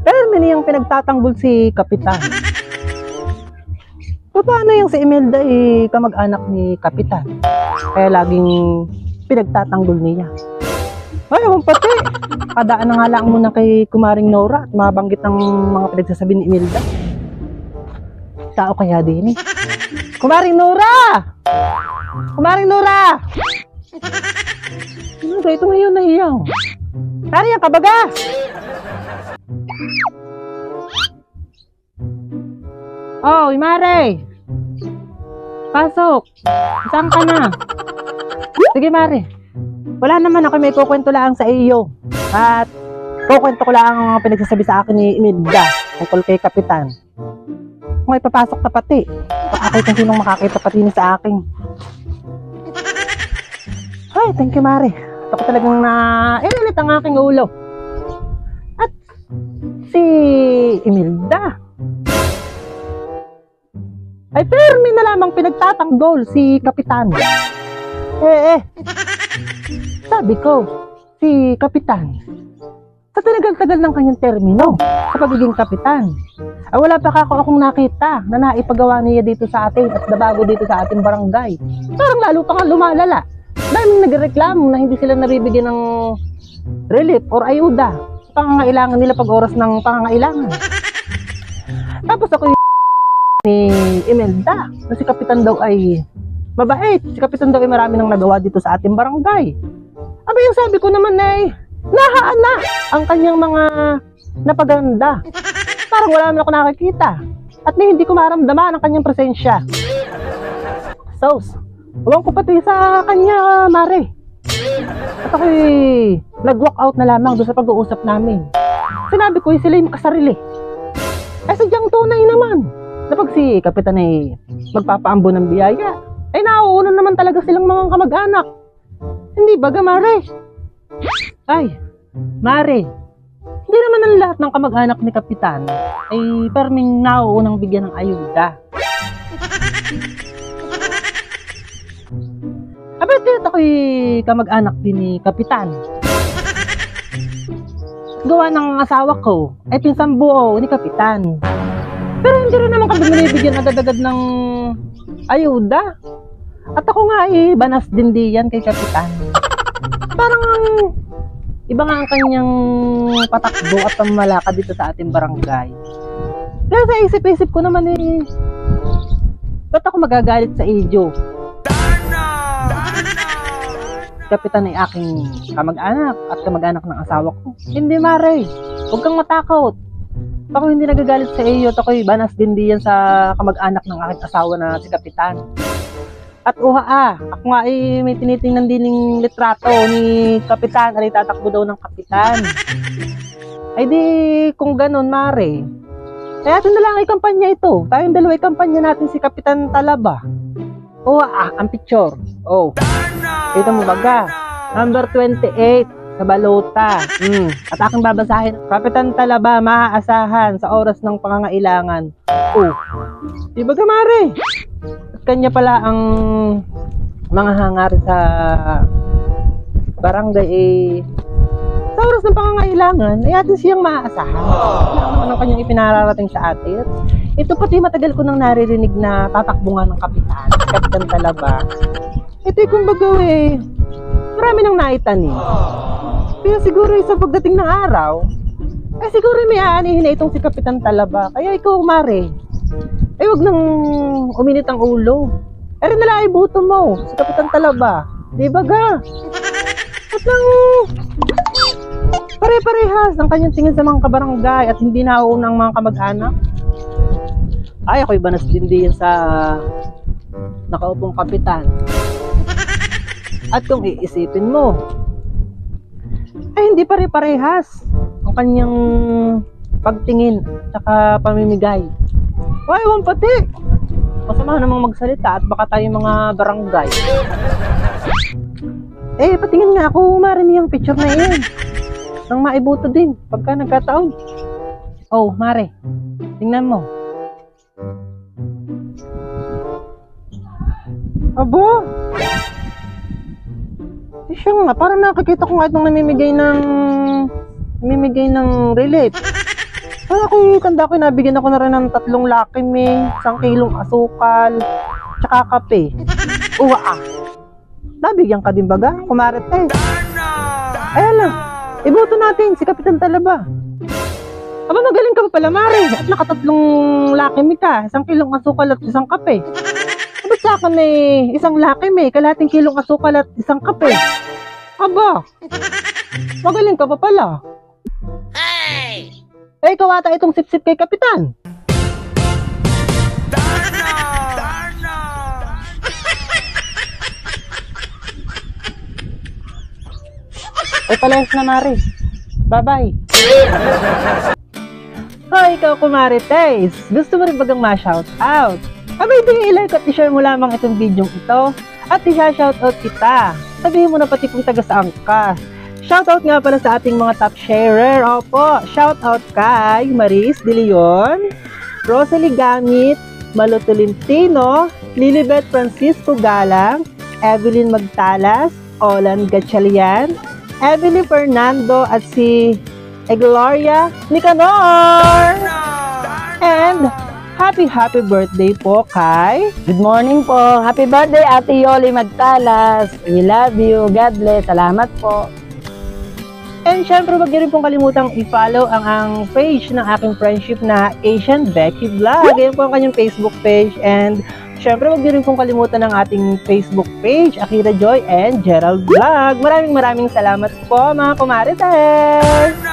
Pero yung pinagtatanggol si Kapitan. Paano yung si Imelda kamag-anak ni Kapitan? Kaya laging pinagtatanggol niya. Ay, ewan pati. Kadaan na nga lang muna kay Kumaring Nora at mabanggit ng mga pinagsasabi ni Imelda. Tao kaya din eh. Kumaring Nora! Kumaring Nora! Ano ba ito ngayon nahiyang? Nariyan ka baga? Oh, Mare! Pasok! Saan ka na? Sige, Mare. Wala naman ako, may kukwento lang sa iyo. At kukwento ko lang ang pinagsasabi sa akin ni Imelda tungkol kay Kapitan. Kung ay papasok na pati, baka kung sinong makakita pati sa akin. Ay, thank you, Mare. Ako talagang inanit ang aking ulo. At si Imelda ay permi na lamang pinagtatanggol si Kapitan. Sabi ko, si Kapitan, sa tinagal-tagal ng kanyang termino sa pagiging kapitan, ay wala pa akong nakita na naipagawa niya dito sa atin at nabago dito sa ating barangay. Parang lalo pa nga lumalala. Daming nagreklamo na hindi sila nabibigyan ng relief or ayuda sa pangangailangan nila pag oras ng pangangailangan. Tapos ako ni Imelda na si Kapitan daw ay mabait. Si Kapitan daw ay marami nang nagawa dito sa ating barangay. Aba, yung sabi ko naman ay nahaana ang kanyang mga napaganda. Parang wala naman ako nakakita at hindi ko maramdaman ang kanyang presensya. So, huwag ko pati sa kanya, Mare. At ako'y nag-walk out na lamang doon sa pag-uusap namin. Sinabi ko, sila yung makasarili. Ay sadyang tunay naman na pag si Kapitan ay magpapaambo ng biyaya, ay nauuna naman talaga silang mga kamag-anak. Hindi ba, Mare? Ay, Mare, hindi naman ang lahat ng kamag-anak ni Kapitan ay perming nauunang bigyan ng ayuda. Abet, ako'y kamag-anak din ni Kapitan. Gawa ng asawa ko ay pinsang buo ni Kapitan. Pero hindi rin naman kami binibigyan agad-agad ng ayuda. At ako nga banas din diyan kay Kapitan. Parang iba nga ang kanyang patakbo at pamalakad dito sa ating barangay. Kaya sa isip-isip ko naman ba't ako magagalit sa iyo? Kapitan ay aking kamag-anak at kamag-anak ng asawa ko. Hindi, Mare. Huwag kang matakot. Ako hindi nagagalit sa iyo at ako'y banas din diyan sa kamag-anak ng aking asawa na si Kapitan. At ako nga may tinitingnan din ng litrato ni Kapitan at tatakbo daw ng Kapitan. Ay di, kung ganun, Mare, kaya ito na lang ay kampanya ito. Tayong dalawa ay kampanya natin si Kapitan Talaba. Ang picture. Ito mo baga. Number 28 sa balota. At aking babasahin. Kapitan Talaba, maaasahan sa oras ng pangangailangan. Di ba, Mare? At kanya pala ang mga hangar sa barangay sa oras ng pangangailangan ay atin siyang maaasahan. Ano kanyang ipinararating sa atin. Ito pati matagal ko nang naririnig na tatakbo nga ng Kapitan Talaba. Ito kumbaga marami nang naitanim. Pero siguro sa pagdating ng araw, ay siguro may aanihin na itong si Kapitan Talaba. Kaya ikaw, Mare, ay huwag nang uminit ang ulo. Ay rin nala ibuto mo si Kapitan Talaba. Di ba ga? At nang pare-parehas ang kanyang tingin sa mga kabarangay at hindi nauunang mga kamag-anak. Ay, ako'y banas din diyan sa nakaupong kapitan. At kung iisipin mo, ay hindi pare-parehas ang kanyang pagtingin at pamimigay. Ay, ewan pati. Masama namang magsalita at baka tayong mga barangay. Patingin nga ako, Mare, niyang picture na yun. Nang maibuto din pagka nagkataon. Mare, tingnan mo. Abo? Siya nga, parang nakakita ko nga itong namimigay ng relief. Tanda ko, nabigyan ako na rin ng 3 Lucky Me, 1 kilong asukal, tsaka kape. Uwa nabigyan ka din baga, kumarites. Ayan lang, iboto natin si Kapitan Talaba. Aba, magaling ka pa pala, Mari. At naka 3 Lucky Me ka, 1 kilong asukal at 1 kape. Ba't sa akin eh, 1 Lucky Me, kalating kilong asukal at 1 kape? Aba, magaling ka pa pala. Hey! Eh, ikaw ata itong sip-sip kay Kapitan. Ay, palayas na, Mari. Bye-bye. Hoy, ikaw, Kumarites. Gusto mo rin bagang ma-shout out? Abay, i-like at i-share mo lamang itong video ito at i-shoutout kita. Sabihin mo na pati kung taga saan ka. Shoutout nga pala sa ating mga top sharer. Opo, shoutout kay Maris De Leon, Rosalie Gamit, Malo Tolentino, Lilibet Francisco Galang, Evelyn Magtalas, Olan Gatchalian, Emily Fernando at si Gloria Nicanor. And happy birthday po kay... Good morning po. Happy birthday, Ate Yoli Magtalas. We love you. God bless. Salamat po. And syempre, wag niyo rin pong kalimutang i-follow ang page ng aking friendship na Asian Becky Vlog. Ayan po ang kanyang Facebook page. And syempre, wag niyo rin pong kalimutan ang ating Facebook page, Akira Joy and Gerald Vlog. Maraming salamat po, mga kumarites!